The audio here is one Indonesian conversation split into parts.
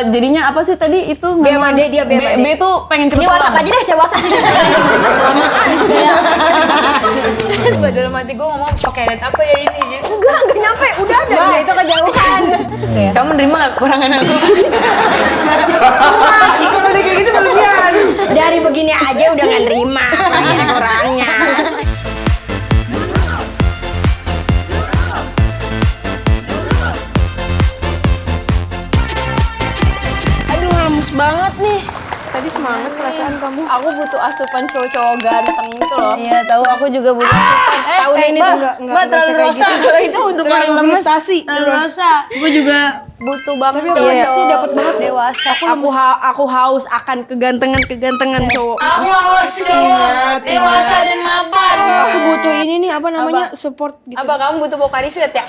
Jadinya apa sih tadi itu? B sama D, dia B sama D. B itu pengen cepet Ini WhatsApp aja deh, saya WhatsApp. Gue dalam hati gue ngomong pakai net apa ya ini gitu. Enggak nyampe, udah ada. Wah, itu kejauhan. Kamu nerima gak kekurangan aku? Kalau udah kayak gitu berlebihan. Dari begini aja udah gak nerima, lagi ada kurangnya. Aduh, lemes banget nih. Tadi semangat perasaan kamu. Aku butuh asupan cowok-cowok ganteng gitu loh. Iya, tahu aku juga butuh asupan. Tahun ini tuh Mbak terlalu rosa. Kalau itu untuk orang lemes. Terlalu rosa. Gue juga butuh banget. Tapi aku pasti dapat banget dewasa. Aku haus akan kegantengan cowok. Aku harus cowok dewasa dan mapan. Aku butuh ini nih apa namanya support gitu. Apa kamu butuh Pocari Sweat ya?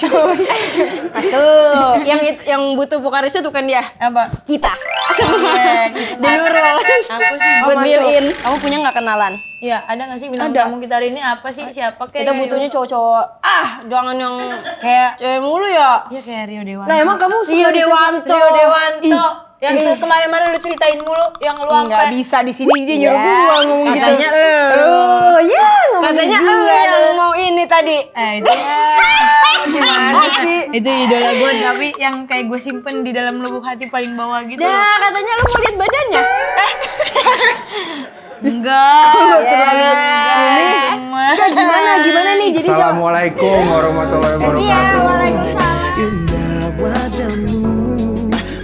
Masuk. Yang butuh Pocari Sweat bukan dia. Apa? Kita. Iya, gitu. Denurus. Aku sih Buat build-in. Kamu punya nggak kenalan? Iya, ada nggak sih bintang tamu kita hari ini apa sih? Siapa kayak? Kita butuhnya cowok-cowok. Jangan yang kayak cewek mulu ya. ya kayak Rio Dewanto. Nah, emang kamu Rio Dewanto. Rio Dewanto. Yang kemarin-kemarin lu ceritain mulu yang lu nggak sampai bisa di sini dia nyuruh gua ngomong gitu. Katanya Oh, ya ngomong Katanya gua. yang mau ini tadi. itu gimana sih? Itu idola gue tapi yang kayak gue simpen di dalam lubuk hati paling bawah gitu. Dah, katanya lu mau lihat badannya. Enggak. Gimana nih? Jadi Assalamualaikum warahmatullahi wabarakatuh. Iya, waalaikumsalam. Indah wajahmu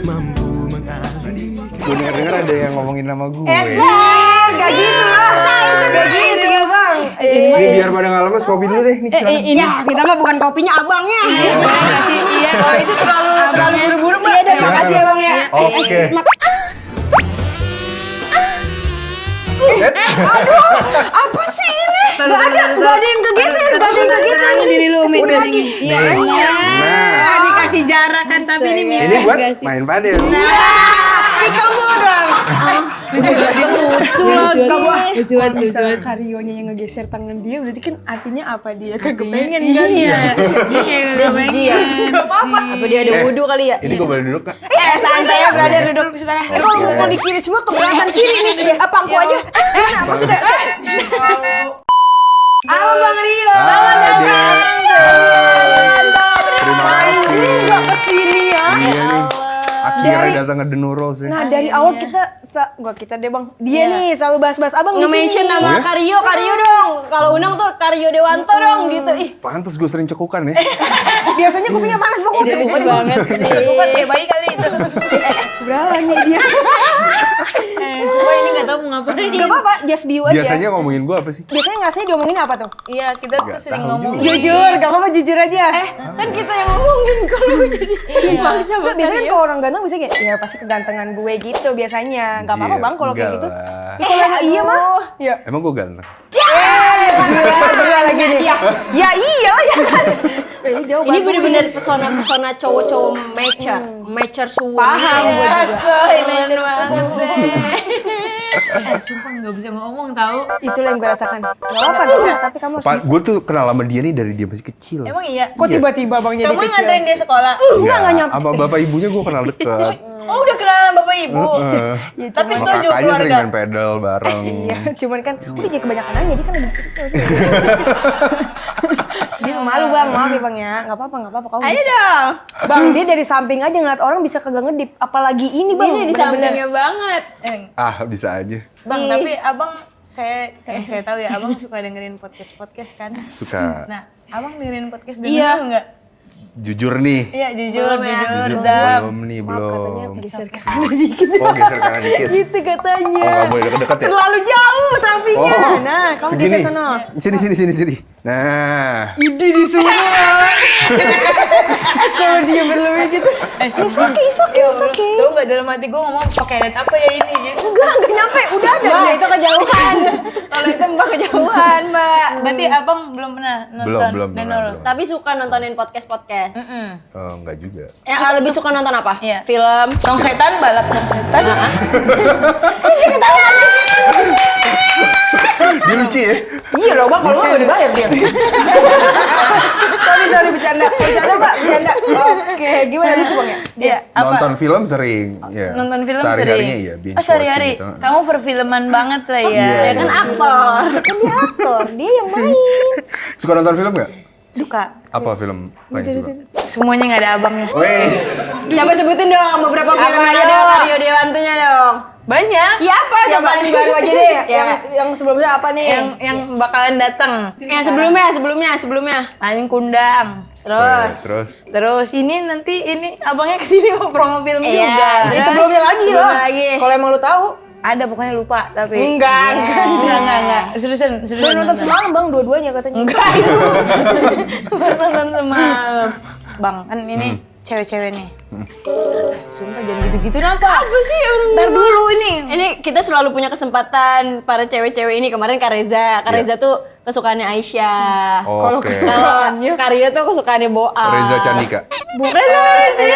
mampu mengalihkan. Gue denger ada yang ngomongin nama gue. Enggak gitu lah. Enggak gitu bang. Ini biar pada nggak lemes, kopi dulu deh. Nih, silakan. Ini kita mah bukan kopinya abangnya. Iya, kalau itu terlalu Buru-buru mbak. Iya, terima kasih ya bang ya. Oke. Apa sih ini? Gak ada yang kegeser, Terangin diri lu, Mi. Udah lagi. Iya. Nah, Dikasih jarak kan tapi ini mirip. ini buat main padel. Kamu dong. Lucu lagi. Kalau bisa Karyonya yang ngegeser tangan dia, berarti kan artinya apa dia? Kagak pengen kan? Iya. Dia kayak gak pengen. Gak apa-apa. Apa dia ada wudhu kali ya? Ini gue boleh duduk nggak? Santai ya, brother duduk silakan. Kalau mau di kiri semua keberatan kiri nih. Apa angku aja? Enak maksudnya. Halo Bang Rio. Terima kasih. Enggak kesini ya. Iya nih. Akhirnya datang ke The Nurul sih. Nah dari awal kita deh bang. Dia nih selalu bahas-bahas abang di Nge-mention sini. nama Karyo dong. Kalau undang tuh Karyo Dewanto dong gitu. Ih, Pantes gue sering cekukan ya. Biasanya kupingnya panas bang. lucu banget sih. Bukan kayak bayi kali itu. Berani dia. Semua ini gak tau mau ngapain. Gak apa-apa, just be you aja. Biasanya ngomongin gue apa sih? Biasanya ngasihnya diomongin apa tuh? Iya, kita tuh Nggak sering tahu ngomong. juga. Jujur, gak apa-apa jujur aja. Kan kita yang ngomongin kalau jadi bangsa Enggak, biasanya kan kalau orang ganteng bisa kayak, ya pasti kegantengan gue gitu biasanya. Gak apa-apa bang kalau kayak gitu. Enggak lah. Kalau emang iya mah. Iya. Emang gue ganteng? lagi nih. Ya iya ya kan. Ini jauh Ini bener-bener pesona cowok-cowok mature semua. Paham gue juga. Bener banget deh. Sumpah gak bisa ngomong tau. Itulah yang gue rasakan. Gak apa-apa bisa, tapi kamu harus bisa. Gue tuh kenal sama dia nih dari dia masih kecil. Emang iya? Kok tiba-tiba bang jadi Kamu yang kecil? nganterin dia sekolah? nggak nyampe. Sama bapak ibunya gue kenal deket. Oh udah kenalan bapak ibu? Ya, Tapi Sama setuju kakaknya sering keluarga? main pedal bareng. Iya, cuman kan udah jadi kebanyakan aja, jadi kan lebih kecil. Dia malu bang, maaf ya bang ya. Gak apa-apa, kamu Ayo bisa. dong. Bang, dia dari samping aja ngeliat orang bisa kagak ngedip. Apalagi ini bang, Ini di bener-bener. sampingnya banget. Ah, bisa aja. Bang, tapi abang saya tahu ya abang suka dengerin podcast kan? Suka. Nah, abang dengerin podcast Iya. dulu nggak? Jujur nih. Iya jujur, Jujur, Zam. belum nih, Maaf, katanya belum. geser ke kanan dikit. Oh, geser kanan dikit. Gitu katanya. Oh, nggak boleh deket-deket ya? Terlalu jauh sampingnya. Nah, kamu segini. geser sana. Sini. Nah. Idi di semua. Kalau dia berlebih gitu. It's okay. Tahu nggak dalam hati gue ngomong pakai net apa ya ini gitu. Enggak nyampe. Udah ada. Mbak, itu kejauhan. Kalau itu mbak kejauhan, mbak. Berarti abang belum pernah nonton Belum The pernah, Nurul? belum. Tapi suka nontonin podcast. Oh, enggak juga. Lebih suka nonton apa? Iya. Film. Tong setan, balap tong setan. Dia lucu ya? Iya loh bang, kalau nggak udah dibayar dia. Sorry bercanda pak, bercanda. Oke, gimana lucu bang ya? Iya, apa? Nonton film sering. Ya. Nonton film Sehari-harinya sering. iya, binge Oh sehari-hari. watching gitu. Kamu perfilman banget lah ya. Iya, Ya kan aktor. Kan dia aktor, dia yang main. Suka nonton film nggak? Suka. Apa film paling suka? Semuanya nggak ada abangnya. Wes. Coba sebutin dong beberapa film yang ada Mario Dewantonya dong. Banyak. Iya apa? Yang paling baru aja deh. Ya. Yang sebelumnya apa nih? Yang bakalan datang. Yang sebelumnya. Paling kundang. Terus ini nanti abangnya kesini mau promo film Iya, juga. Ya, sebelumnya lagi loh. Sebelumnya lagi. Kalau emang lu tahu. Ada pokoknya lupa tapi. Enggak. Seriusan. Lu nonton semalam bang, dua-duanya katanya. Enggak. Nonton semalam. Bang, kan ini cewek-cewek nih. Sumpah jangan gitu-gitu kenapa? apa sih orang? Ntar dulu ini. Ini kita selalu punya kesempatan para cewek-cewek ini. Kemarin Kak Reza tuh kesukaannya Aisyah. Oh, oke. Kalau Kak Rio tuh kesukaannya Boa. Reza Candika. Reza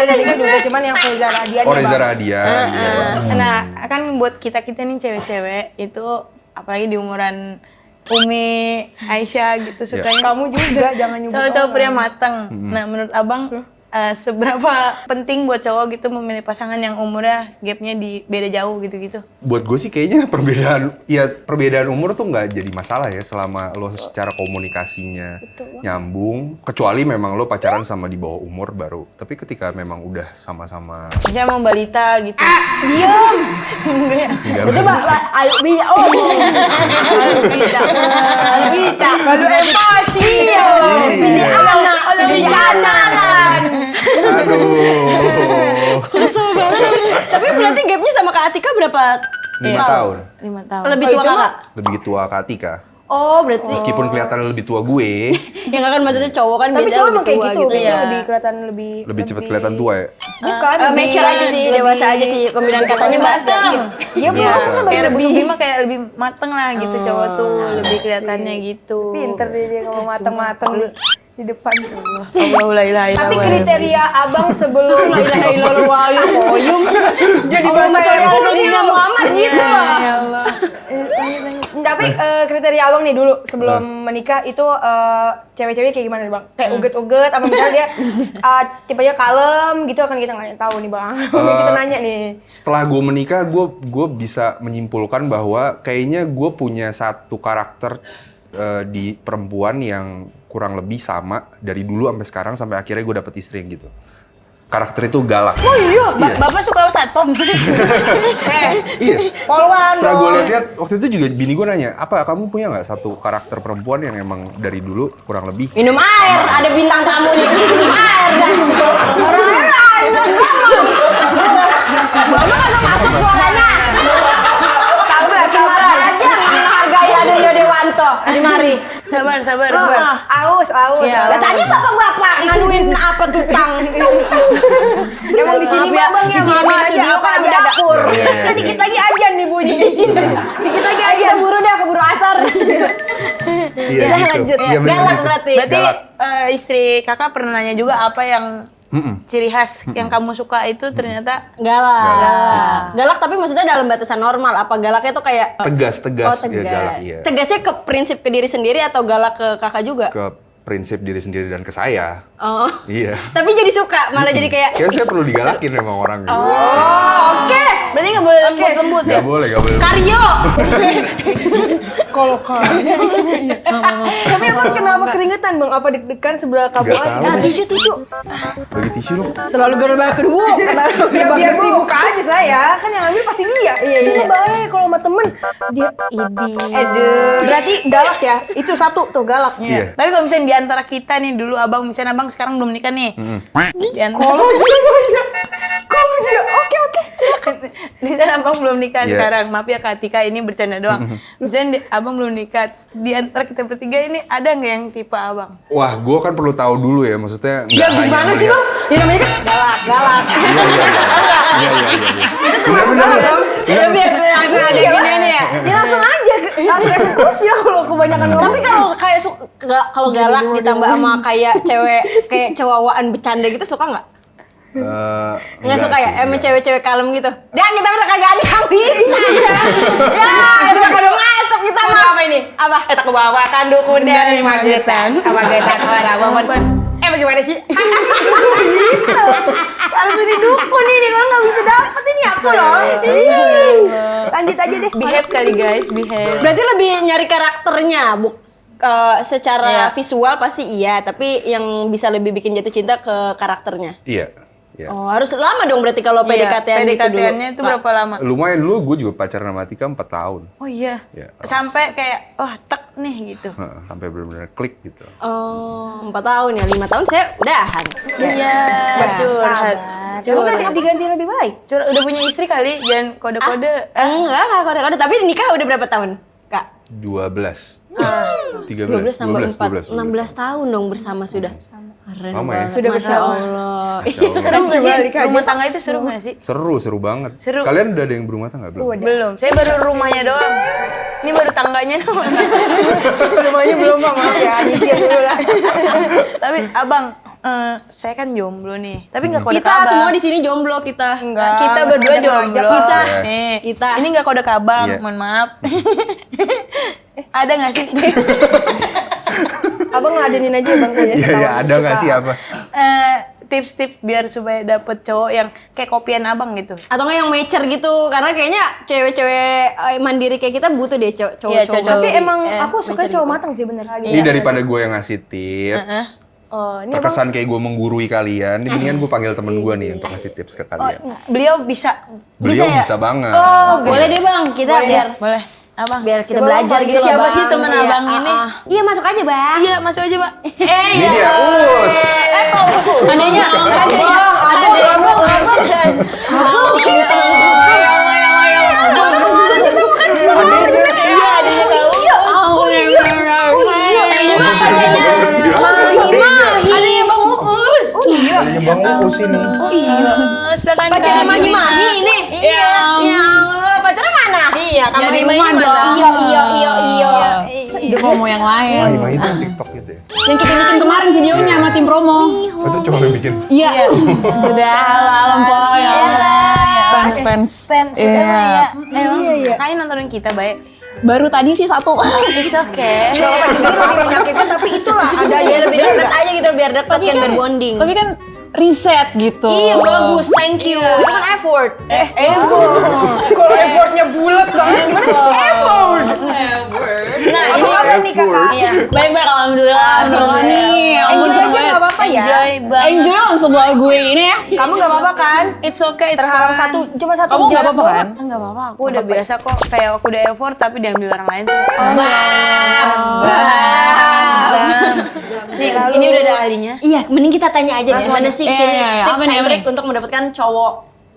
Jadi juga cuman yang Reza Radian. Oh, Reza Radian. Iya. Nah, kan buat kita nih cewek-cewek itu apalagi di umuran Umi, Aisyah gitu sukanya. Kamu juga jangan nyebut Cowok-cowok pria matang. Nah, menurut abang seberapa penting buat cowok gitu memilih pasangan yang umurnya gapnya beda jauh gitu-gitu? Buat gue sih kayaknya perbedaan umur tuh nggak jadi masalah ya selama lo secara komunikasinya nyambung. Kecuali memang lo pacaran sama di bawah umur baru. Tapi ketika memang udah sama-sama. Misalnya mau balita gitu. Diam. Enggak, Itu ayo bisa. Oh. Albita. Lalu empati. Ini anak, lebih jalan. Aduh. Tapi berarti gapnya sama Kak Atika berapa? 5 tahun. 5 tahun. Lebih tua Kakak? Lebih tua Kak Atika. Oh, berarti Meskipun kelihatan lebih tua gue, yang kan maksudnya cowok kan Tapi biasanya cowok lebih emang kayak tua gitu, gitu biasanya ya. lebih kelihatan lebih lebih cepat kelihatan tua ya. Bukan, Mature aja sih, dewasa aja sih pemilihan katanya matang. Iya, Iya, bukan, kayak lebih Bima kayak lebih mateng lah gitu cowok tuh, lebih kelihatannya gitu. pinter dia ngomong mateng-mateng di depan. Allahulailah. Tapi kriteria abang sebelum La ilaha illallah wa yuqoyum. jadi Allahumma bahasa sholli ala kursi sayyidina lu. Muhammad gitu lah. Ya Allah. Tapi kriteria abang nih dulu sebelum menikah itu cewek-cewek kayak gimana nih bang? Kayak uget-uget apa misalnya dia tipenya kalem gitu akan kita nggak tahu nih bang. Kita nanya nih. Setelah gue menikah, gue bisa menyimpulkan bahwa kayaknya gue punya satu karakter di perempuan yang kurang lebih sama dari dulu sampai sekarang sampai akhirnya gue dapet istri yang gitu. Karakter itu galak. Oh iya. Bapak suka satpam. Iya. Polwan Setelah gue dong. lihat waktu itu juga bini gue nanya, apa kamu punya nggak satu karakter perempuan yang emang dari dulu kurang lebih? Minum air, ada bintang tamu nih. Minum air dah. Orang lain Mama kagak masuk suaranya. Tahu Makin marah aja menghargai Rio Dewanto di mari. Sabar. Aus. Ya, Lah tadi bapak-bapak nganuin apa tuh tang? Emang di sini bang di sini mah studio kan ada dapur. Kita dikit lagi ajan nih bunyi. Dikit lagi Ayo kita buru dah keburu asar. Iya gitu. lanjut. Iya, bener Galak gitu. berarti. Berarti Galak. istri kakak pernah nanya juga apa yang ciri khas yang kamu suka itu ternyata Galak tapi maksudnya dalam batasan normal. Apa galaknya tuh kayak Tegas, Oh, ya galak iya. Tegasnya ke prinsip ke diri sendiri atau galak ke kakak juga? Ke prinsip diri sendiri dan ke saya. Oh. Iya. Tapi jadi suka, malah jadi kayak Kayaknya saya perlu digalakin memang orang gitu. oke. Berarti nggak boleh lembut-lembut ya? Gak boleh. Karyo. Kalau Tapi emang kenapa keringetan bang? Apa deg-degan sebelah kabel Nggak aja? tahu. nah, tisu. Bagi tisu dong. Terlalu banyak kedua. Ya biar sibuk aja saya. Kan yang ambil pasti dia. Iya. Baik kalau sama temen dia Berarti galak ya? Itu satu tuh galak. Iya. Tapi kalau misalnya di antara kita nih dulu misalnya abang sekarang belum nikah nih. Di antara Kamu juga. Oke. misalnya abang belum nikah Iya. sekarang. Maaf ya Kak Tika ini bercanda doang. Misalnya abang belum nikah. Di antara kita bertiga ini ada nggak yang tipe abang? Wah, gue kan perlu tahu dulu ya, maksudnya nggak hanya Gimana sih melihat- bang? Ya namanya kan galak. Iya. Itu termasuk galak dong. Ya biar langsung ada gini ya. Ya langsung aja. Langsung eksekusi ya kalau kebanyakan ngomong. Tapi kalau kayak kalau galak ditambah sama kayak cewek kayak cewawaan bercanda gitu suka nggak? Nggak suka ya? Emang cewek-cewek kalem gitu? Dah kita udah kagak ada yang bisa. Ya udah kagak masuk. sama. Apa ini? Apa? Tak bawakan dukun dari Magetan. Apa getan orang momen. Bagaimana sih? Gitu. Harus ini dukun ini, kalau nggak bisa dapet ini aku loh. Lanjut aja deh. Behave kali guys, behave. Berarti lebih nyari karakternya, secara visual pasti iya, tapi yang bisa lebih bikin jatuh cinta ke karakternya. Iya. Iya. Oh, harus lama dong berarti kalau PDKT-an gitu dulu. PDKT-annya itu berapa lama? Lumayan dulu, gue juga pacaran sama Tika 4 tahun. Oh iya. Iya. Sampai kayak tek nih gitu. Sampai benar-benar klik gitu. Oh, 4 tahun ya, 5 tahun saya udahan. Iya. Curhat. Curhat diganti lebih baik. Curhat udah punya istri kali, jangan kode-kode. Enggak kode-kode, tapi nikah udah berapa tahun, Kak? 12. 12 tambah 4, 16 tahun dong bersama sudah. Keren Lama ya? banget. Sudah Masya bersama. Allah. Seru nggak sih? Rumah tangga itu seru nggak sih? Seru banget. Seru. Kalian udah ada yang berumah tangga belum? Belum. Saya baru rumahnya doang. Ini baru tangganya doang. Rumahnya belum, maaf ya, nyicil dulu lah. Tapi abang, saya kan jomblo nih. Tapi nggak kode Kita kabang. semua di sini jomblo kita. Enggak. Kita berdua jomblo. Kita. Nih, Kita. Ini nggak kode kabang, Iya. mohon maaf. Ada nggak sih? Abang ngeladenin aja Bang kayaknya. Iya, ada nggak sih apa? Tips-tips biar supaya dapet cowok yang kayak kopian abang gitu. Atau nggak yang mature gitu, karena kayaknya cewek-cewek mandiri kayak kita butuh deh cowok-cowok. Iya, cowok. Tapi emang aku suka mature cowok gitu. matang sih bener. Ini daripada gue yang ngasih tips, Oh, ini terkesan kayak gue menggurui kalian, ini mendingan gue panggil temen gue nih untuk ngasih tips ke kalian. Beliau bisa. Beliau bisa ya? bisa banget. Oh, boleh deh Bang, kita biar Boleh. Abang. biar kita Coba belajar Bang, gitu loh, siapa Bang. sih teman Iya, abang ini? Iya, masuk aja, Bang. Iya, masuk aja, Pak. Ini dia, Us. Adanya, Iya, ada yang tahu. ini mah pacarnya Mahi-Mahi. Bang Uus. Adanya Bang Uus ini. Silakan. Pacarnya Mahi-Mahi ini. Iya. Ya Allah, pacarnya mana? Iya, kamu Jadi ini rumah mana? dong. Iya. Udah promo yang lain. Mahi itu TikTok gitu ya. Yang kita bikin kemarin videonya sama tim promo. Itu cuma yang bikin. Iya. Udah alam boy. Fans. Iya. Emang kalian nontonin kita, baik. Baru tadi sih satu. It's okay. ini lebih menyakitkan tapi itulah ada Ya lebih dekat aja gitu biar dekat kan biar bonding. Tapi kan riset gitu. Iya bagus, thank you. Itu kan effort. kalau effortnya bulat banget gimana? Effort. Nah, Apa ini kabar nih kakak? Iya. Baik-baik alhamdulillah. Alhamdulillah nih. Ampun Enjoy aja semuanya. nggak apa-apa ya. Enjoy banget. Enjoy langsung bawa gue ini ya. Kamu nggak apa-apa kan? It's okay, it's Terhalang fun. cuma satu Kamu nggak jarak apa-apa doang. kan? Enggak apa-apa, aku udah biasa kok. Kayak aku udah effort tapi diambil orang lain tuh. Nih, ini udah ada ahlinya. Iya, mending kita tanya aja deh. Mana sih Iya, kini iya, iya. tips Apa nih, and apa trick nih? untuk mendapatkan cowok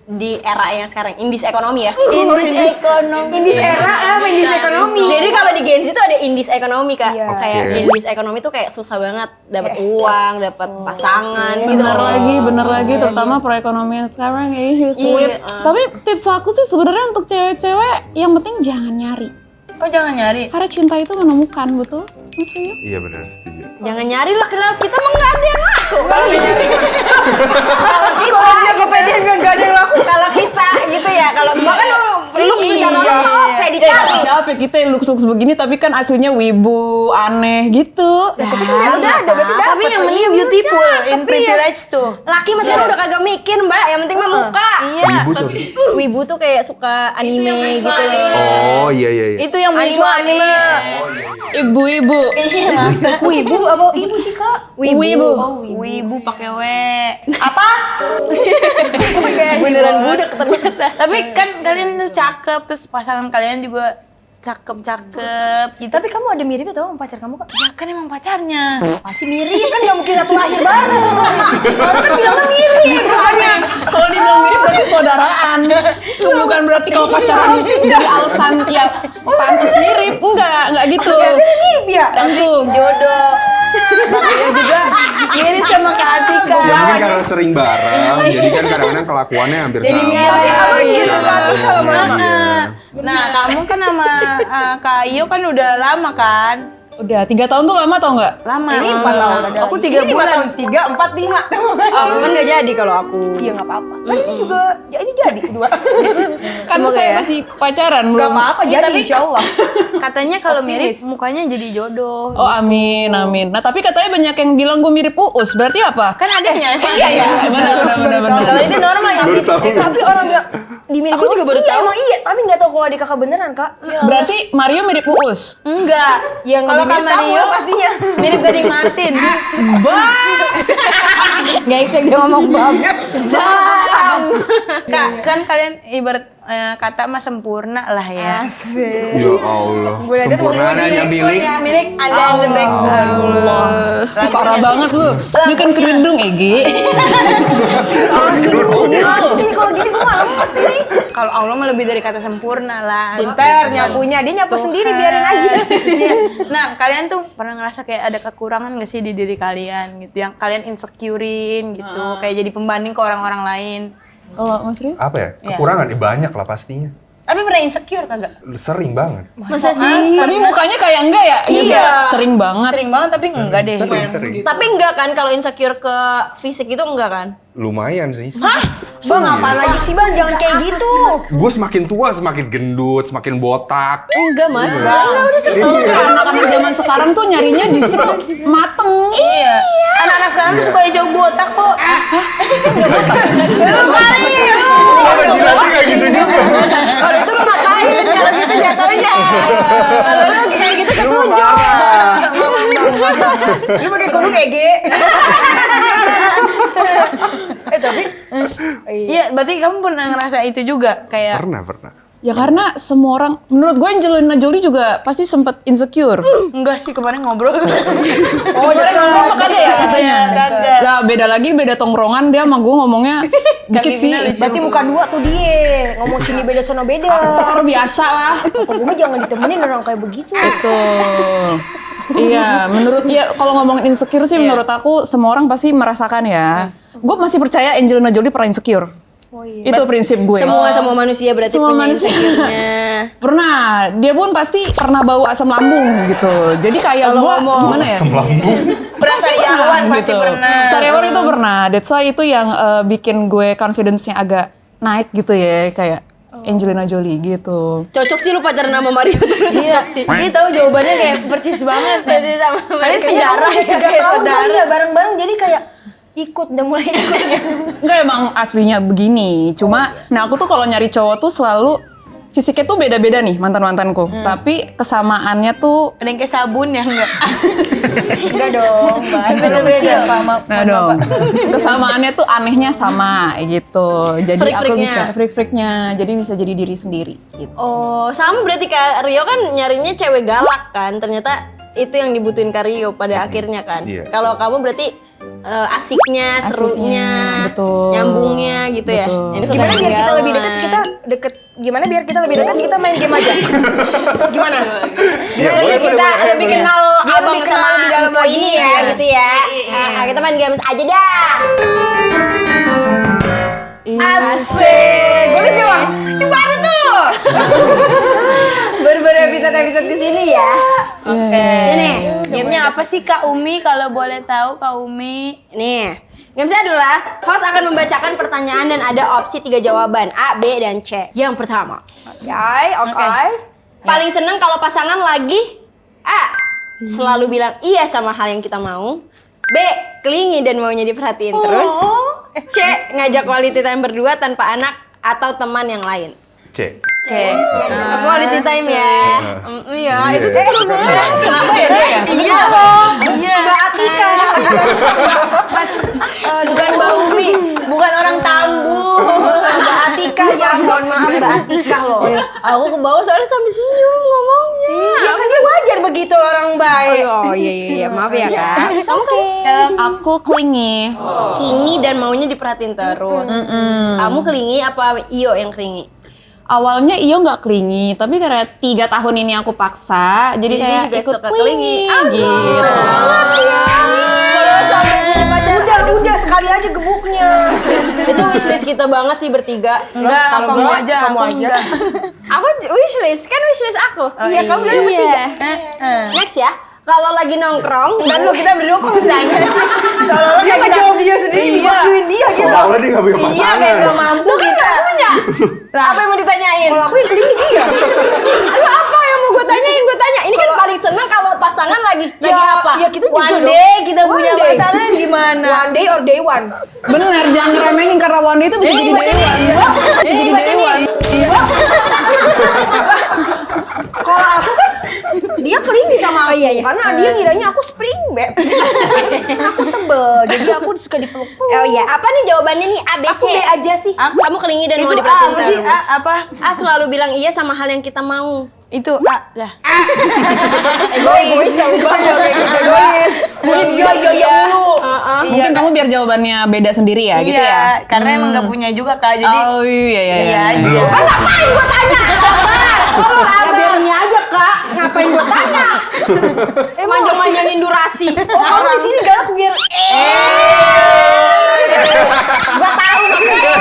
di era yang sekarang, indis ekonomi ya. Indis ekonomi. Indis era apa indis ekonomi? Jadi kalau di Gen Z itu ada indis ekonomi Kak. Iya. Kayak Oke. indis ekonomi tuh kayak susah banget dapat uang, dapat pasangan gitu. Bener lagi, terutama perekonomian sekarang Iya, sulit. Tapi tips aku sih sebenarnya untuk cewek-cewek yang penting jangan nyari. Oh, jangan nyari. Karena cinta itu menemukan, betul? Mas Rio? Iya benar, setuju. Jangan nyari lah, kenal kita mah nggak ada yang laku. Kalau Kalau dia kepedean nggak ada yang laku. kalau kita gitu ya, kalau mbak kan look secara Iya. normal oke dicari. Siapa kita yang looks begini tapi kan aslinya wibu, aneh gitu. Tapi kan udah ada berarti Tapi yang penting beautiful, in privilege tuh. Laki masih udah kagak mikir mbak, yang penting mah muka. Wibu tuh. Wibu tuh kayak suka anime gitu. Oh iya. Itu yang beli suami. Ibu-ibu. Wibu apa ibu sih kak? Wibu. Wibu pakai W. Apa? Beneran budak ternyata. Tapi kan kalian tuh cakep, terus pasangan kalian juga cakep gitu. Tapi kamu ada mirip atau sama pacar kamu kak? Ya kan emang pacarnya. Pasti mirip kan nggak mungkin satu lahir bareng. Orang kan bilangnya mirip. Justru makanya kalau dibilang mirip berarti saudaraan. Itu bukan berarti kalau pacaran dari alasan ya pantas mirip. Enggak gitu. Mirip ya. Tentu. Jodoh. Bang Leo juga mirip sama Kak Atika. Ya mungkin karena sering bareng, jadi kan kadang-kadang kelakuannya hampir sama. Iya, gitu kan. Kalau Nah, kamu kan sama Kak Iyo kan udah lama kan? Udah 3 tahun tuh lama tau nggak? Lama. Ini 4 tahun. Aku 3 bulan. 3, 4, 5. Aku kan nggak jadi kalau aku. Iya nggak apa-apa. Kan ini juga, ya ini jadi kedua. Kan kan saya ya. masih pacaran Gak belum. apa-apa, Iya, jadi tapi insya Allah. Katanya kalau mirip Optimis. mukanya jadi jodoh. Oh amin amin. Nah tapi katanya banyak yang bilang gue mirip Uus. Berarti apa? Kan adanya. Iya ya. Benar. Kalau itu normal ya. Baru tahu. Tapi orang bilang dimirip Aku juga baru iya, tahu. Emang iya, tapi nggak tahu kalau adik kakak beneran kak. Berarti Mario mirip Uus. Enggak. Yang Kalau lebih Kak mirip Mario kamu pastinya. mirip Gading Martin. Nggak expect dia ngomong banget. Kak, kan kalian ibarat kata mah sempurna lah ya. Asik. Ya Allah. Sempurna hanya milik. Milik Anda and the back. Allah. Parah banget lu. Lu kan kerudung Egi. Asli kalau gini gue malah lemes sih. Kalau Allah mah lebih dari kata sempurna lah. Pinter nyapunya, dia nyapu sendiri biarin aja. Iya. Nah, kalian tuh pernah ngerasa kayak ada kekurangan gak sih di diri kalian gitu, yang kalian insecurein gitu, kayak jadi pembanding ke orang-orang lain. Kalau Mas Rio? Apa ya? Kekurangan banyak lah pastinya. Tapi pernah insecure kagak? Sering banget. Masa sih? Tapi mukanya kayak enggak ya? Gitu. Iya. Sering banget. Sering banget tapi enggak deh. Sering. Tapi enggak kan kalau insecure ke fisik itu enggak kan? Lumayan sih. Bang apaan lagi sih bang, jangan kayak gitu. Gue semakin tua semakin gendut, semakin botak. Enggak mas. Anak-anak zaman sekarang tuh nyarinya justru mateng. Iya. Anak-anak sekarang tuh suka hijau botak kok. Lu kali. Apa jilatnya kayak gitu juga? Kalau itu lu matain, kalau gitu jatuhnya. Kalau lu kayak gitu setuju. Lu pakai kudu kayak G. Tapi Iya, berarti kamu pernah ngerasa itu juga kayak Pernah. Ya karena semua orang, menurut gue Angelina Jolie juga pasti sempet insecure. enggak sih kemarin ngobrol. Oh, makanya ya katanya. Kagak. Lah beda tongkrongan dia sama gue ngomongnya dikit sih. berarti muka dua tuh dia. Ngomong sini beda sono beda. Aktor biasa lah. Gue mah jangan ditemenin orang kayak begitu. Betul. Iya, menurut ya kalau ngomongin insecure sih menurut aku semua orang pasti merasakan ya. Gue masih percaya Angelina Jolie pernah insecure. Oh iya. Itu prinsip gue. Semua manusia berarti Semua punya manusia. insecure-nya. Pernah, dia pun pasti pernah bau asam lambung gitu. Jadi kayak Kalau gue ngomong gimana ya? Asam lambung. Sariawan pasti pernah. Sariawan itu pernah. That's why itu yang bikin gue confidence-nya agak naik gitu ya, kayak Angelina Jolie gitu. Cocok sih lu pacaran sama Mario tuh lu Iya, cocok sih. dia tahu jawabannya kayak persis banget. Jadi sama Kalian Mario. sejarah ya, Tiga kayak tahun kali saudara. ya bareng-bareng jadi kayak ikut udah mulai ikut ya. Enggak emang aslinya begini. Cuma, nah aku tuh kalau nyari cowok tuh selalu fisiknya tuh beda-beda nih mantan-mantanku. Tapi kesamaannya tuh Ada yang kayak sabun ya enggak? Enggak dong, Mbak. Beda-beda, Pak. nah dong. Kesamaannya tuh anehnya sama gitu. Jadi aku Freak-freaknya. bisa freak-freaknya. Jadi bisa jadi diri sendiri gitu. Oh, sama berarti Kak Rio kan nyarinya cewek galak kan. Ternyata itu yang dibutuhin Kak Rio pada akhirnya kan. Iya. Kalau kamu berarti asiknya, serunya, betul. nyambungnya gitu ya. Betul. Ini Gimana biar kita lebih dekat, galak. kita deket. Gimana biar kita lebih dekat, kita main game aja. Gimana? Iya, Biar kita lebih kenal Biar abang lebih kenal sama lebih dalam info lagi ini ya. ya, gitu ya. Nah, kita main games aja dah. Asik. Gue liat ya bang. Itu baru tuh. Baru-baru episode di sini ya. Oke. Ini. Gamenya apa sih Kak Umi kalau boleh tahu Kak Umi? Nih, gamesnya adalah host akan membacakan pertanyaan dan ada opsi 3 jawaban A, B, dan C. Yang pertama, Oke. paling seneng kalau pasangan lagi A, selalu bilang iya sama hal yang kita mau. B, kelingi dan maunya diperhatiin terus. C, ngajak quality time berdua tanpa anak atau teman yang lain. C. C, quality time ya. Iya, itu tuh seru banget. Kenapa ya dia ya? Iya dong. Iya. Mbak Atika. Mas, bukan Mbak Umi. Bukan orang Tambu. Mbak Atika ya, mohon maaf Mbak Atika loh. Aku ke bawah soalnya sambil senyum ngomongnya. Ya kan dia wajar begitu orang baik. Oh iya, maaf ya Kak. Kamu Aku clingy. Kingi dan maunya diperhatiin terus. Kamu kelingi apa Iyo yang kelingi? Awalnya Iyo nggak clingy, tapi karena 3 tahun ini aku paksa, jadi Jadi kayak juga ikut suka clingy clingy. gitu. Kalau sampai punya pacar, Udah sekali aja gebuknya. itu wishlist kita banget sih bertiga. Enggak, Kalau kamu enggak, aja, kamu aku aja. enggak. Aku wishlist, kan wishlist aku. Iya, kamu bilang bertiga. Next ya, Kalau lagi nongkrong Dan lu kita berdua kok bertanya sih? Seolah-olah Dia kayak kita ngejawab dia sendiri, diwakilin dia gitu. Soalnya dia nggak punya Iya, pasangan. kayak gak mampu kita. apa yang mau ditanyain? Kalau aku yang kelingi dia. Lu apa yang mau gue tanyain? Gue tanya. Ini kan paling seneng kalau pasangan lagi apa? Ya kita juga One dong. day kita One punya day. pasangan gimana? One day or day one. Bener, jangan ngeremehin karena one day itu bisa jadi dewan. Bisa jadi dewan. Kalau aku kan dia kelingi sama aku karena dia ngiranya aku spring bed. Aku tebel, jadi aku suka dipeluk-peluk. Oh iya, apa nih jawabannya nih A, B, C? Aku B aja sih. Kamu kelingi dan Itu mau A diperhatiin apa sih? terus. A apa? A selalu bilang iya sama hal yang kita mau. Itu A lah. Egois tau banget kayak gitu. Egois. Jadi iya mulu. Mungkin kamu biar jawabannya beda sendiri ya, gitu ya? Iya, karena emang gak punya juga Kak. Jadi Oh iya iya. iya aja. Belum. Kan ngapain gue tanya? Ya biarinnya aja kak. Ngapain gue tanya? Manjang-manjangin durasi. Oh kamu di sini galak biar. Gua tahu maksudnya.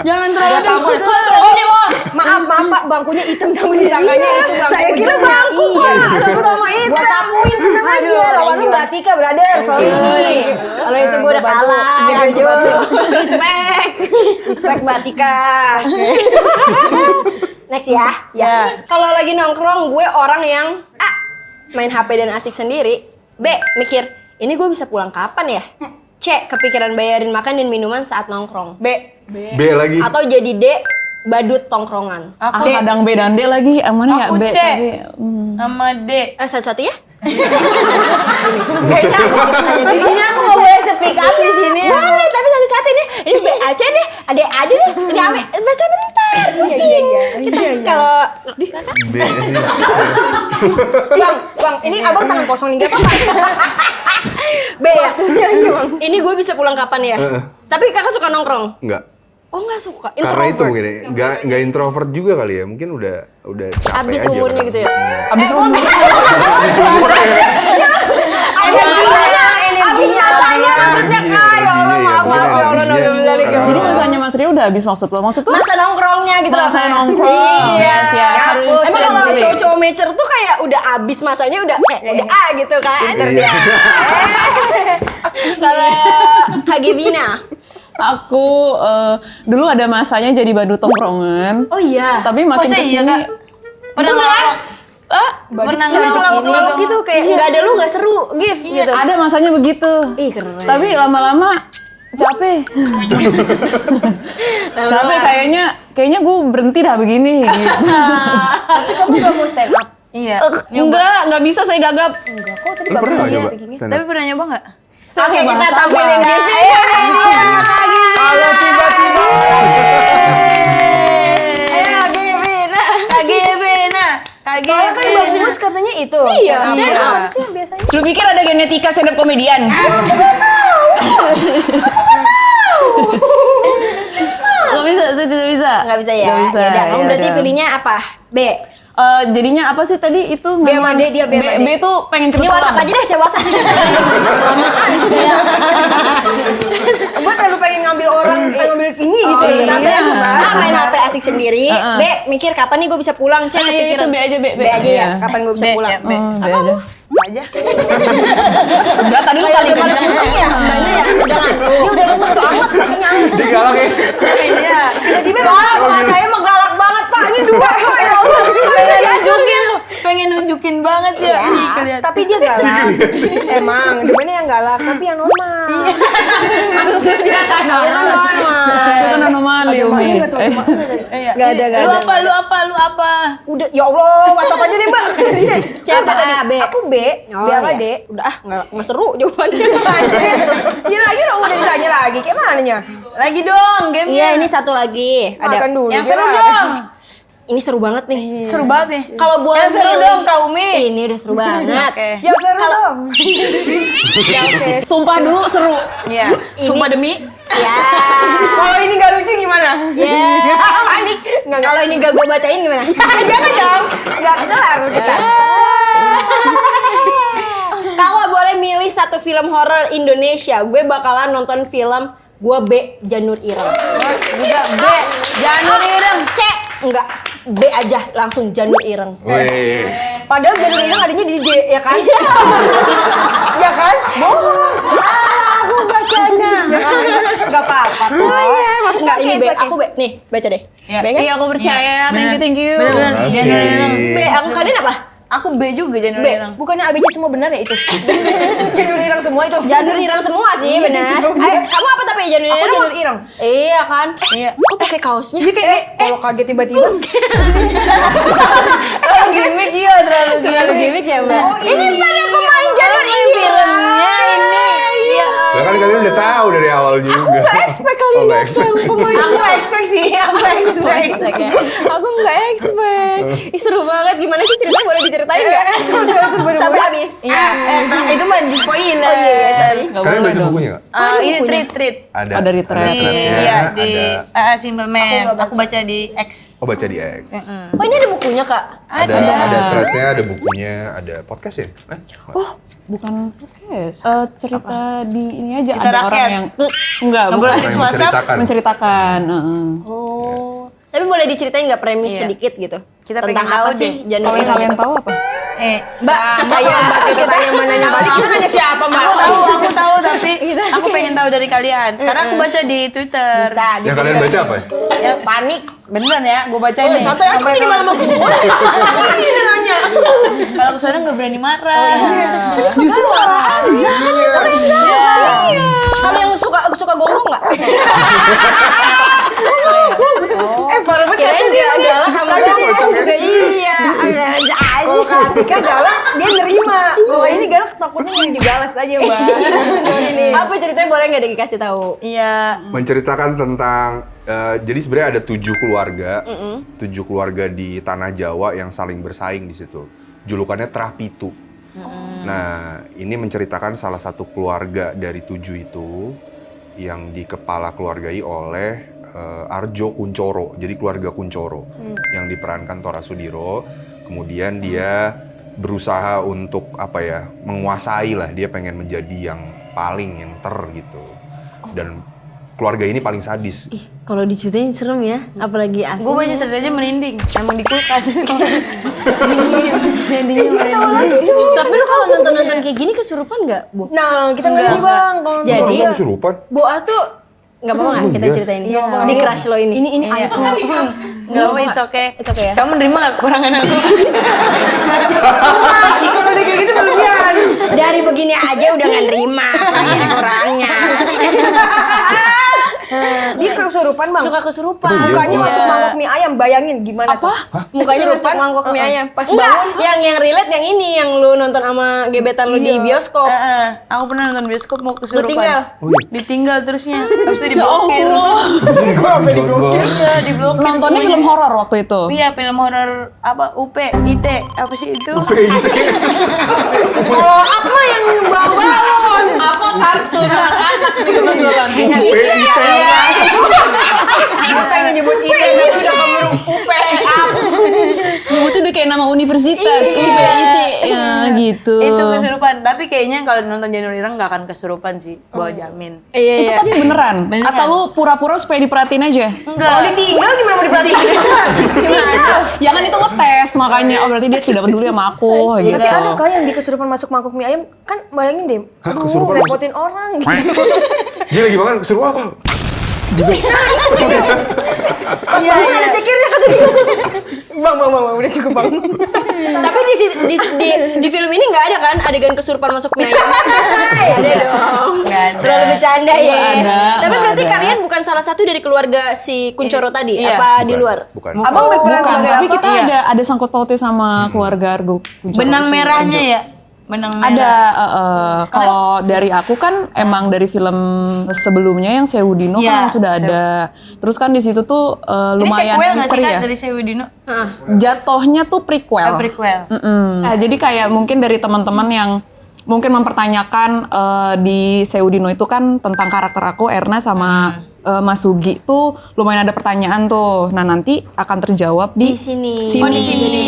Jangan terlalu deket. Maaf Pak, bangkunya hitam kamu disangkanya itu bangku. Saya kira bangku Iya. sama itu. Gua sapuin tenang aja. Lawan lu Mbak Tika, brother. Sorry nih. Kalau itu gue udah kalah. Iya, jujur. betul. Respect. Respect Mbak Tika. Next ya. Ya. Kalau lagi nongkrong gue orang yang A, main HP dan asik sendiri. B, mikir ini gue bisa pulang kapan ya? C, kepikiran bayarin makan dan minuman saat nongkrong. B. B lagi. Atau jadi D, badut tongkrongan. Aku Kadang B dan D lagi, mana ya Aku B? C. tapi, sama D. Satu-satu ya? Di sini aku nggak boleh speak up di sini. Boleh, tapi satu-satu nih. Ini B, A, C nih. Ada nih. Ini Ame. Baca bentar. Pusing. Kita kalau B sih. Bang, ini abang tangan kosong nih, gak apa-apa. B ya. Ini gue bisa pulang kapan ya? Tapi kakak suka nongkrong? Enggak. Oh nggak suka. Karena itu Introvert. mungkin ya. Nggak introvert juga kali ya. Mungkin udah capek Abis aja umurnya kadang. gitu ya? Abis umur. Abis umurnya. Energinya maksudnya kak. Ya Allah, maaf ya Allah. Jadi masanya Mas Rio udah habis maksud lo? Maksud lo? Masa nongkrongnya gitu loh. Masa Kak. nongkrong. Iya. Ya, harus Emang kalau sendiri. cowok-cowok mature tuh kayak udah abis masanya udah udah A gitu kan. Iya. Kalau Kak Gevina. Aku dulu ada masanya jadi badut tongkrongan. Oh iya. Tapi makin Masa iya, kesini, Kak? Pernah ngelawak? ah, Ngelawak gitu kayak nggak ada lu nggak seru gitu. ada masanya begitu. Ih keren. Tapi lama-lama capek. Capek kayaknya gue berhenti dah begini. Gitu. Kamu gak mau stand up? Iya. Enggak bisa saya gagap. Lu pernah nggak coba stand Tapi up? pernah nyoba nggak? Oke kita Sabar. tampil yang Gevina. Kalau tiba-tiba. Ayo Gevina. Kak Gevina. Kak Soalnya kan Gevina. Bang Mus katanya itu. Iya, stand up. Harusnya biasanya. Lu pikir ada genetika stand up komedian? Gak bisa, saya tidak bisa. Nggak bisa ya. Nggak bisa. Yaudah, kamu ya berarti udah. pilihnya apa? B. Jadinya apa sih tadi itu? B sama D, dia B sama D. B tuh pengen cepet Ini WhatsApp aja deh, saya WhatsApp. Kelamaan saya. Gue terlalu pengen ngambil orang, ngambil ini gitu. iya. Sampai aku kan. A, main HP asik sendiri. B, mikir kapan nih gue bisa pulang. C, Iya, kepikiran. itu B aja, B. B aja ya, Iya. kapan gue bisa B, pulang. ya, B. B aja. Aja. Enggak, tadi lu Kayak kali udah pada syuting ya, mbaknya ya, udah ngantuk. Ini udah lemes banget, makanya Dia galak ya. Iya. tiba-tiba Pak, saya mah galak banget Pak, ini dua Pak, ya Allah. Pengen nunjukin banget ya. Ih, kelihatan. Tapi dia galak. Emang, sebenarnya yang galak, tapi yang normal. Itu kan anomali, Umi. Iya. Nggak ada. Lu apa? Udah, ya Allah, WhatsApp aja deh, Mbak. C apa A, B? Aku B, B apa D? Udah nggak seru jawabannya. Gila lagi dong, udah ditanya lagi. Kayak mananya? Lagi dong gamenya. Iya, ini satu lagi. Makan Ada. dulu. Yang seru gimana? dong. Ini seru banget nih. Seru banget nih. Kalau boleh Yang seru milih- dong, Kak Umi. Ini udah seru banget. Oke. Yang seru dong. Ya oke. Sumpah dulu seru. Iya. Sumpah demi. Ya. Kalau ini nggak lucu gimana? Ya. Panik. Nggak. Kalau ini gak gue bacain gimana? Jangan dong. Nggak kelar kita. Kalau boleh milih satu film horor Indonesia, gue bakalan nonton film gue B, Janur Ireng. Juga B. Janur Ireng. C, enggak. B aja, langsung Janur Ireng. Wih. Padahal Janur Ireng adanya di D, ya kan? Ya kan? Bohong. Aku bacanya. Gak apa-apa. Enggak, ini B. Aku B. Nih, baca deh. Ya. B kan? Iya, aku percaya. Thank you. Bener-bener Makasih. Janur Ireng. B. Aku kalian apa? Aku B juga Janur B, Ireng. bukannya ABC semua benar ya itu? Janur Ireng semua itu. Janur Ireng semua sih, benar. Kamu apa tapi Janur Aku Ireng? Janur Ireng. Iya kan? Iya. Kok pakai kaosnya? Kalau kaget tiba-tiba. Terlalu gimmick iya, terlalu Terlalu gimmick ya, Mbak. Oh, Ini pada pemain Janur Ireng. filmnya ini. Iya. Ya kan kalian udah tahu dari awal juga. Aku nggak expect kalian Oh, nggak lihat yang expect. pemain. Aku expect sih, aku expect. Aku nggak expect. Ih, seru banget. Gimana sih ceritanya? Boleh diceritain nggak? Sampai habis. Iya, itu mah di spoiler. Nggak Kalian boleh baca dong. bukunya nggak? Ini treat. Ada. Oh, dari thread. Di, threadnya, iya, di ada. Simple Man. Aku baca di X. Oh, baca di X. Oh, ini ada bukunya, Kak? Ada threadnya, ada bukunya, ada podcast ya? Bukan podcast. Cerita di ini aja. Cerita ada rakyat. orang yang enggak, Ngobrol bukan. di Yang WhatsApp. menceritakan. Menceritakan. Oh. Tapi boleh diceritain nggak premis Iya. sedikit gitu? Kita tentang pengen tahu apa sih deh. Kalau Janur yang Ireng? kalian tahu apa? Mbak, kayak Kita yang mananya balik, kita nanya siapa, Mbak? Aku tahu tapi aku pengen tahu dari kalian. Karena aku baca di Twitter. Bisa. Yang kalian baca apa? Ya, panik. Beneran ya, gue baca ini. Santai aja ini malam aku. Ini nanya. Kalau kesana nggak berani marah. Justru marah aja. Kalau yang suka gonggong nggak? Parah banget. Kirain dia galak sama gonggong. Iya. Kalau Kak Atika galak, dia nerima. Kalau ini galak, takutnya yang dibalas aja, Mbak. Ini. Apa ceritanya boleh nggak dikasih tahu? Iya. Menceritakan tentang jadi sebenarnya ada 7 keluarga, 7 keluarga di tanah Jawa yang saling bersaing di situ. Julukannya Trapitu. Nah, ini menceritakan salah satu keluarga dari 7 itu yang dikepala keluargai oleh Arjo Kuncoro. Jadi keluarga Kuncoro yang diperankan Tora Sudiro. Kemudian dia berusaha untuk menguasai lah. Dia pengen menjadi yang paling yang gitu. Dan keluarga ini paling sadis. Ih, kalau diceritain serem ya, apalagi asli. Gue baca ceritanya merinding. Emang di kulkas. Dingin. Jadinya merinding. Tapi lu kalau nonton-nonton kayak gini kesurupan nggak, Bu? Nah, kita nggak nih, Bang. Kalau Jadi- Masa lu kesurupan? Boa tuh nggak apa-apa nggak kita ceritain? Iya, nggak Di apa-apa. crush lo ini. ini Iya. aibnya. Nggak apa, it's okay. It's okay ya? Kamu nerima nggak kekurangan aku? Kalau udah kayak gitu berlebihan. Dari begini aja udah nggak nerima, apalagi ada kurangnya. Dia kesurupan, Bang. Suka kesurupan. Mukanya masuk mangkok mie ayam, bayangin gimana tuh? Mukanya masuk Kesurupan, mangkok mie ayam. Pas Enggak, bangun. yang relate yang ini yang lu nonton sama gebetan lu di bioskop. Aku pernah nonton bioskop mau kesurupan. Ditinggal? Ditinggal terusnya. Habis itu diblokir. Iya, diblokir. Nontonnya semuanya. film horor waktu itu. Iya, film horor apa UP, IT, apa sih itu? Kalau apa yang bangun? Apa kartun anak-anak nih kebetulan. Gue pengen nyebut itu, tapi udah keburu UPA. Nyebutnya udah kayak nama universitas. UPIT ya gitu. Itu kesurupan. Tapi kayaknya kalau nonton Janur Ireng nggak akan kesurupan sih, gua jamin. Itu tapi beneran? Atau lu pura-pura supaya diperhatiin aja? Kalau ditinggal gimana mau diperhatiin? Ya kan itu ngetes makanya. Oh berarti dia tidak peduli sama aku gitu. Tapi ada kah yang di kesurupan masuk mangkok mie ayam? Kan bayangin deh, Hah, aduh kesurupan repotin orang gitu. Dia lagi makan kesurupan. Pas bangun ada cekirnya kata dia. Bang, udah cukup, Bang. Tapi di film ini nggak ada kan adegan kesurupan masuk mie ayam? Ada dong. Nggak ada. Terlalu bercanda ya. Nggak ada, Tapi nggak berarti ada. kalian bukan salah satu dari keluarga si Kuncoro tadi? Iya. Apa di luar? Bukan. Abang berperan Bukan, sebagai tapi apa? kita ada sangkut pautnya sama keluarga Argo Kuncoro Benang itu. merahnya ya? Benang merah. Ada, kalau dari aku kan emang dari film sebelumnya yang Sewudino Iya, kan yang sudah ada. Terus kan di situ tuh Ini lumayan sequel nggak sih misteri Kak ya. dari Sewudino? Jatuhnya tuh prequel. Prequel. Nah, jadi kayak mungkin dari teman-teman yang mungkin mempertanyakan di Sewudino itu kan tentang karakter aku Erna sama Mas Sugi tuh lumayan ada pertanyaan tuh. Nah nanti akan terjawab di Di sini. Sini. Oh, di sini. Jadi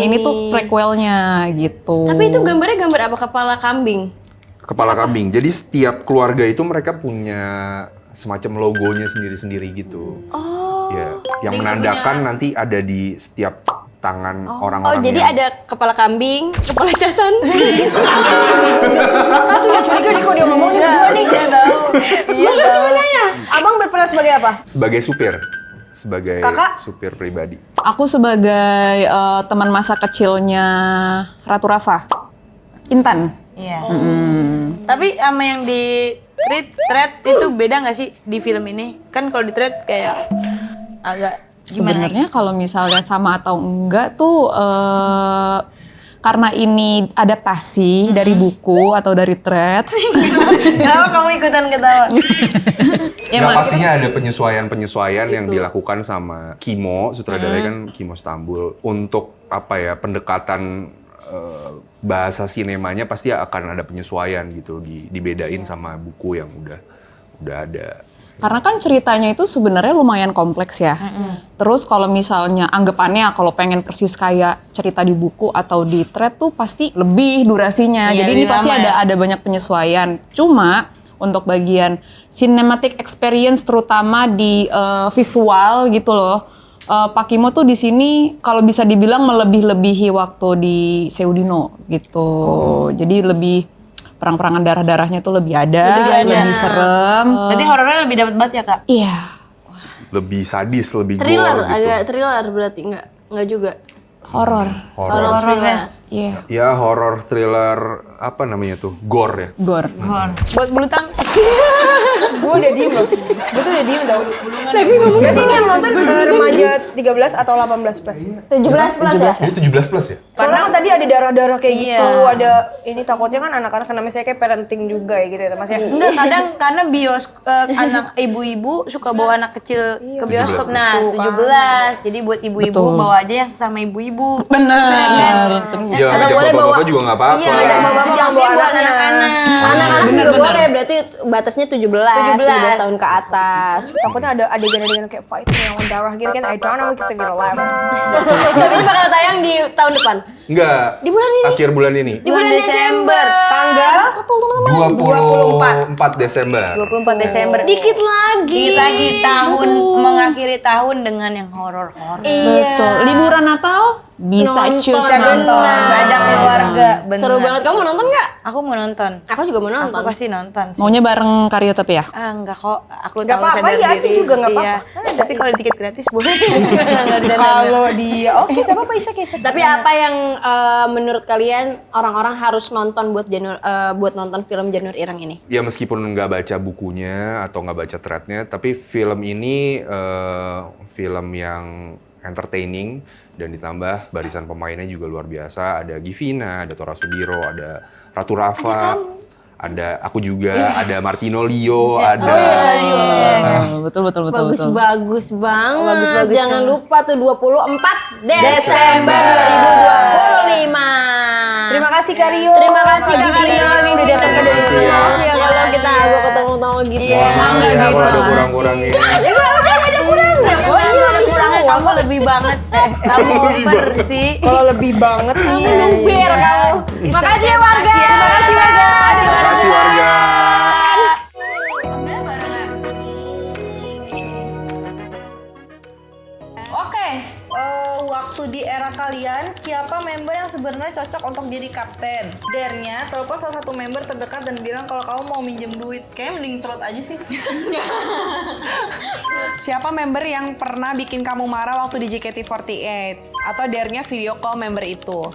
ini tuh prequelnya gitu. Tapi itu gambarnya gambar apa? Kepala kambing? Kepala kambing. Jadi setiap keluarga itu mereka punya semacam logonya sendiri-sendiri gitu. Oh. Ya, yang menandakan nanti ada di setiap tangan Oh, orang-orang jadi yang- ada kepala kambing, kepala casan. Kakak tuh gak curiga nih kok dia ngomongin berdua nih. Iya tahu. Iya tahu. Abang berperan sebagai apa? sebagai supir, sebagai Kakak? supir pribadi. Aku sebagai teman masa kecilnya Ratu Rafa, Intan. Iya. Tapi sama yang di thread itu beda nggak sih di film ini? Kan kalau di thread kayak agak gimana? Sebenarnya kalau misalnya sama atau enggak tuh karena ini adaptasi dari buku atau dari thread. Kenapa kamu ikutan ketawa? Nah, pastinya ada penyesuaian-penyesuaian yang dilakukan sama Kimo, sutradaranya kan Kimo Stambul. Untuk apa ya, pendekatan bahasa sinemanya pasti akan ada penyesuaian gitu, dibedain sama buku yang udah ada. Karena kan ceritanya itu sebenarnya lumayan kompleks ya. Terus kalau misalnya anggapannya kalau pengen persis kayak cerita di buku atau di thread tuh pasti lebih durasinya. Iya, Jadi ini lebih pasti lama ya. ada banyak penyesuaian. Cuma untuk bagian cinematic experience terutama di visual gitu loh. Pak Kimo tuh di sini kalau bisa dibilang melebih-lebihi waktu di Seudino gitu. Jadi lebih perang-perangan darah-darahnya tuh lebih ada, lebih serem. Berarti horornya lebih dapat banget ya, Kak? Iya. Lebih sadis, lebih Thriller, gore gitu. agak thriller berarti enggak juga. Horor. Horor. Thriller. Iya. Ya horor thriller apa namanya tuh? Gore ya. Gore. Buat bulu tangkis. Gue udah diem loh. Gue tuh udah diem tau. Berarti ini yang nonton remaja 13 atau 18 plus? 17 plus ya? Ini 17 plus ya? Karena kan tadi ada darah-darah kayak gitu, Iya. ada ini takutnya kan anak-anak kena misalnya kayak parenting juga ya gitu ya Mas ya. Enggak, kadang karena anak ibu-ibu suka bawa anak kecil ke bioskop. 17. Nah, 17. Jadi buat ibu-ibu Betul. bawa aja yang sesama ibu-ibu. Benar. Ya Atau ngajak boleh bapak-bapak juga nggak apa-apa. Iya, ngajak bapak-bapak Jangan bawa bawa anak-anak. Anak-anak Bener, juga bener. boleh, berarti batasnya 17 tahun ke atas. Takutnya ada adegan-adegan kayak fight yang darah gitu kan. I don't know kita gitu live. Tapi ini bakal tayang di tahun depan. Enggak. Di bulan ini. Akhir bulan ini. Di bulan Desember. Tanggal 24 Desember. 24 Desember. Dikit lagi. Dikit lagi tahun mengakhiri tahun dengan yang horor-horor. Iya. Betul. Liburan Natal bisa Nonton. cus Bisa nonton, nonton. ngajak keluarga. Bener. Seru banget. Kamu mau nonton nggak? Aku mau nonton. Aku juga mau nonton. Aku pasti nonton sih. Maunya bareng Karyo tapi ya? Ah, enggak kok. Aku Nggak tahu apa-apa, sadar ya, itu diri. juga nggak Iya. Tapi kalau tiket gratis boleh. Nggak ada Kalau dia oke, gak apa-apa Isa kayak Tapi apa yang menurut kalian orang-orang harus nonton buat nonton film Janur Ireng ini? Ya meskipun nggak baca bukunya atau nggak baca threadnya, tapi film ini film yang entertaining dan ditambah barisan pemainnya juga luar biasa. Ada Givina, ada Tora Sudiro, ada Ratu Rafa, ada aku juga, ada Martino Leo, ada Betul. Bagus banget. Bagus-bagus Jangan ya. lupa tuh 24 Desember 2025. Terima kasih Karyo. Terima kasih Kak Karyo udah datang ke Terima kasih ya. Ya kalau kita agak ketemu-temu gitu. ya kalau ada kurang-kurangnya. Kamu lebih banget. Kamu over sih. Kalau lebih banget nih. Luber kamu. Makasih ya warga. Terima kasih warga. Terima kasih warga. Oke, waktu di era kalian, siapa member yang sebenarnya cocok untuk jadi kapten? Dernya, telepon salah satu member terdekat dan bilang kalau kamu mau minjem duit. Kayaknya mending trot aja sih. Siapa member yang pernah bikin kamu marah waktu di JKT48? Atau dernya video call member itu?